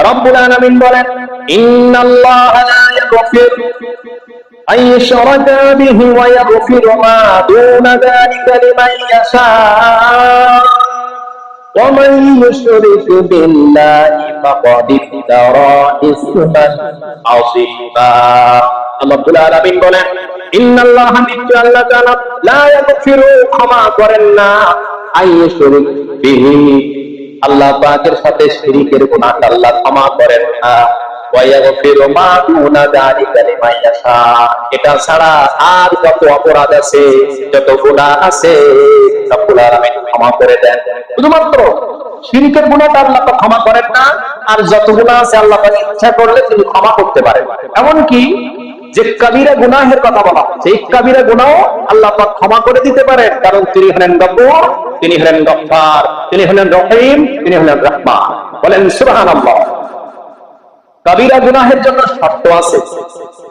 রব্বুল আলামিন বলেন, ইন্নাল্লাহা লা ইয়াগফিরু আন ইউশরাকা বিহি ওয়া ইয়াগফিরু মা দুনা যালিকা লিমান ইয়াশা ওয়া মান ইউশরিক বিল্লাহি ফাকাদ ইফতারা ইসমান আযীমা। রব্বুল আলামিন বলেন, ইন্নাল্লাহা নিশ্চয় আল্লাহ তাআলা লা ইয়াগফিরু ক্ষমা করেন না আন ইউশরিক বিহি আল্লাহ পাকের সাথে শিরকের গুনাহ আল্লাহ ক্ষমা করেন না, ওয়া ইয়াগফিরু মা দুনা যালিকা লিমান ইয়াশা এটা ছাড়া আর যত অপরাধ আছে, যত গুনাহ আছে রব্বুল আলামিন ক্ষমা করে দেন। শুধুমাত্র শিরকের গুনাহটা আল্লাহ পাক ক্ষমা করেন না, আর যত গুনাহ আছে আল্লাহ পাক ইচ্ছা করলে তিনি ক্ষমা করতে পারেন। এমনকি যে কবিরা গুনাহের কথা বলা হচ্ছে, এই কবিরা গুনাহ আল্লাহ পাক ক্ষমা করে দিতে পারেন, কারণ তিনি হলেন গফুর, তিনি হলেন গফফার, তিনি হলেন রহিম, তিনি হলেন রহমান। বলেন সুবহানাল্লাহ। কবিরা গুনাহের জন্য শর্ত আছে,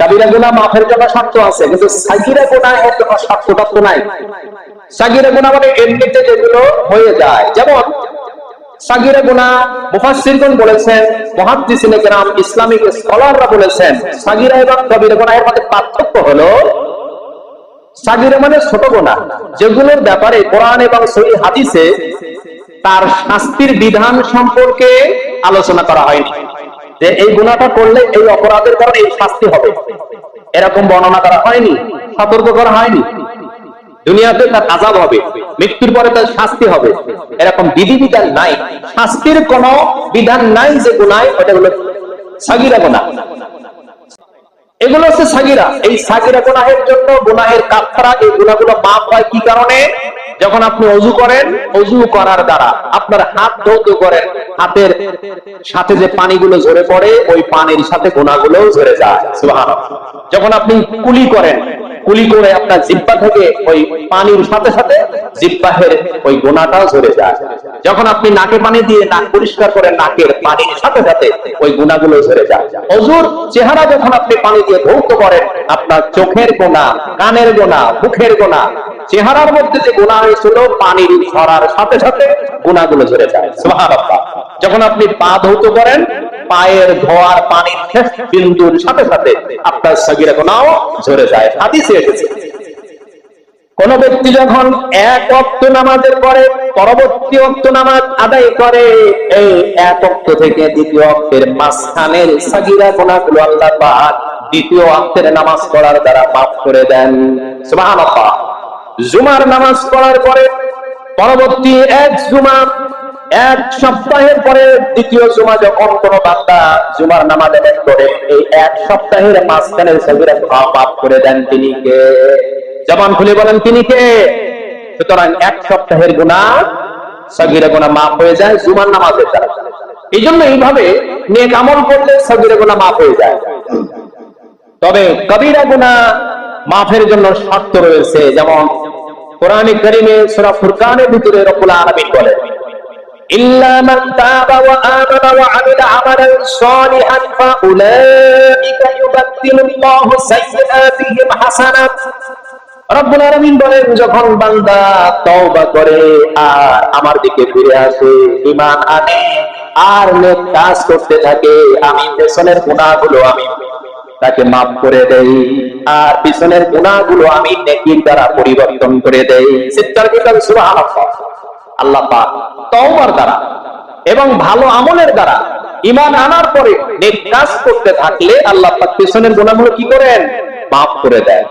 কবিরা গুনাহ মাফের জন্য শর্ত আছে, কিন্তু সাগীরা গুনাহের জন্য শর্তটা তো নাই। সাগীরা গুনাহ মানে এমনিতে যেগুলো হয়ে যায়, যেমন সাগীরা গুনাহ মুফাসসিরগণ বলেছেন, মুহাদ্দিসিনে কেরাম, ইসলামিক স্কলাররা বলেছেন, সাগীরা এবং কবিরা গুনাহের মধ্যে পার্থক্য হলো, সাগীরা মানে ছোট গুনাহ, যেগুলোর ব্যাপারে কোরআন এবং সহিহ হাদিসে তার শাস্তির বিধান সম্পর্কে আলোচনা করা হয়নি, যে এই গুনাহটা করলে এই অপরাধের কারণে এই শাস্তি হবে, এরকম বর্ণনা করা হয়নি, সতর্ক করা হয়নি। দুনিয়াতে তার আযাব হবে, মৃত্যুর পরে তার শাস্তি হবে, এরকম বিধিবিধান নাই, শাস্তির কোন বিধান নাই যে গুনাহ, ওটা হলো সাগীরা গুনাহ। এগুলো হচ্ছে সাগীরা। এই সাগীরা গুনাহের জন্য গুনাহের কাফারা, এই গুনাহগুলো মাফ হয় কি কারণে? যখন আপনি ওযু করেন, ওযু করার দ্বারা আপনার হাত ধৌত করেন, হাতের সাথে যে পানিগুলো ঝরে পড়ে ওই পানির সাথে গুনাহগুলো ঝরে যায়। সুবহানাল্লাহ। যখন আপনি কুলি করেন, কুলি করে আপনার জিহ্বা থেকে ওই পানির সাথে সাথে জিহ্বাহের ওই গুনাহটাও ঝরে যায়। যখন আপনি নাকে পানি দিয়ে নাক পরিষ্কার করেন, নাকের পানির সাথে সাথে ওই গুনাহগুলো ঝরে যায়। ওযুর চেহারা যখন আপনি পানি দিয়ে ধৌত করেন, আপনার চোখের গুনাহ, কানের গুনাহ, মুখের গুনাহ, চেহারার মধ্যে যে গুনাহ হয়েছিল পানির ঝরার সাথে সাথে গুনাহগুলো ঝরে যায়। সুবহানাল্লাহ। যখন আপনি পা ধৌত করেন, পায়ের ধোয়ার পানির শেষ বিন্দুর সাথে সাথে আপনার সাগীরা গুনাহ ঝরে যায়। হাদিসে এসেছে, কোন ব্যক্তি যখন এক ওয়াক্ত নামাজের পরে পরবর্তী ওয়াক্ত নামাজ আদায় করে, এই এক ওয়াক্ত থেকে দ্বিতীয় ওয়াক্তের মাঝখানের সাগীরা গুনাহগুলো আল্লাহ পাক দ্বিতীয় ওয়াক্তের নামাজ পড়ার দ্বারা মাফ করে দেন। সুবহানাল্লাহ। জুমার নামাজ পড়ার পরে পরবর্তী এক জুমা, এক সপ্তাহের পরে দ্বিতীয় জুমা যখন কোন বান্দা জুমার নামাজ আদায় করে, এই এক সপ্তাহের মাঝখানের সাগীরা গুনাহ মাফ করে দেন তিনি কে? জবান খুলে বলেন তিনি কে? সুতরাং এক সপ্তাহের গুনাহ, সাগীরা গুনাহ মাফ হয়ে যায় জুমার নামাজের দ্বারা। এই জন্য এইভাবে নেক আমল করলে সাগীরা গুনাহ মাফ হয়ে যায়। তবে কবিরা গুনাহ মাফের জন্য শর্ত রয়েছে, যেমন কোরআনে কারীমে সূরা ফুরকানের ভিতরে রব্বুল আলামিন বলেন, ইল্লা মান তাবা ওয়া আমানা ওয়া আমিলা আমালান সালিহান ফাউলাইকা ইউবাদদিলুল্লাহু সাইয়্যাতিহিম হাসানাত। রব্বুল আলামিন বলেন, যখন বান্দা তওবা করে আর আমার দিকে ফিরে আসে, ঈমান আনে আর নেক কাজ করতে থাকে, আমি পেছনের গুনাহগুলো আমি তাকে মাফ করে দেই, আর পিছনের গুনাহগুলো আমি নেকির দ্বারা পরিবর্তন করে দেই। চিৎকার করে সুবহানাল্লাহ। আল্লাহ পাক তওবার দ্বারা এবং ভালো আমলের দ্বারা ঈমান আনার পরে নেক কাজ করতে থাকলে আল্লাহ পাক পিছনের গুনাহগুলো কি করেন? মাফ করে দেন।